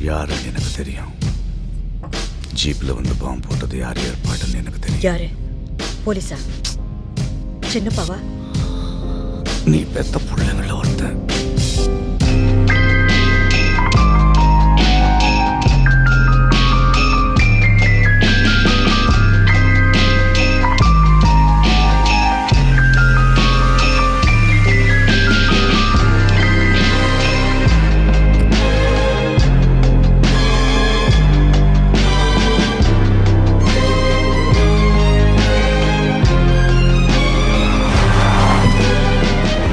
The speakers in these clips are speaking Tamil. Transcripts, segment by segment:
யாருன்னு எனக்கு தெரியும். ஜீப்ல வந்து பாம்பு போட்டது யார் ஏற்பாடுன்னு எனக்கு தெரியும். யாரு? போலீஸா? சின்னப்பாவா? நீ பெத்த பிள்ளைங்கள ஒருத்தன்.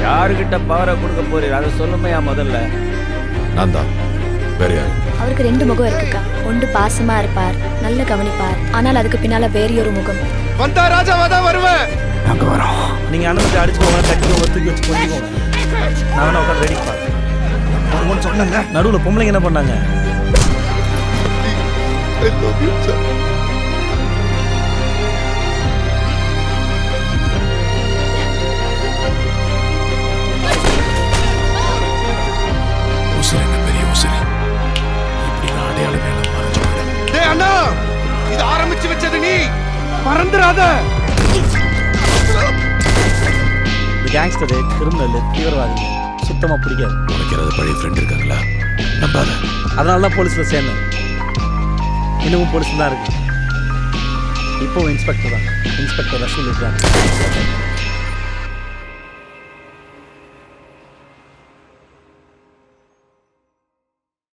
யாருக்கிட்ட பவரை கொடுக்க போறீர் அதை சொல்லுமையா முதல்ல. நான் தான். வேற யாரு? அவருக்கு 2 முகம் இருக்குக்கா. ஒன்று பாசமா இருப்பார், நல்ல கவனிப்பார். ஆனால் அதுக்கு பின்னால வேறையொரு முகம். வந்தா ராஜாவா தான் வருவேன். நாங்க வரோம். நீங்க அனுமதி அடிச்சுக்கோங்க, தட்டி ஒத்துக்கி வச்சு போய்க்கோங்க. நான் வேணா உட்காந்து வேடிக்கை பார்க்க. ஒன்று சொன்னேன்ல, நடுவில் பொம்பளைங்க என்ன பண்ணாங்க? I love you, sir. உசுர் என்ன பெரிய உசுர். இப்படி நான் அடையாளம் மேல மறைஞ்சு போயிடும். டேய் அண்ணா, இது ஆரம்பிச்சு வச்சது நீ. மறந்துடாத. இந்த கேங்ஸ்டரு, கிரிமினல், தீவிரவாதிங்க சுத்தமாக பிடிக்காது. உனக்கு யாராவது பழைய ஃப்ரெண்ட் இருக்காங்களா? நம்பாத. அதனால தான் போலீஸில் சேர்ந்தேன். இன்னமும் போலீஸ் தான் இருக்கு. இப்போவும் இன்ஸ்பெக்டர் தான். இன்ஸ்பெக்டர் ரசூல் இருக்காங்க.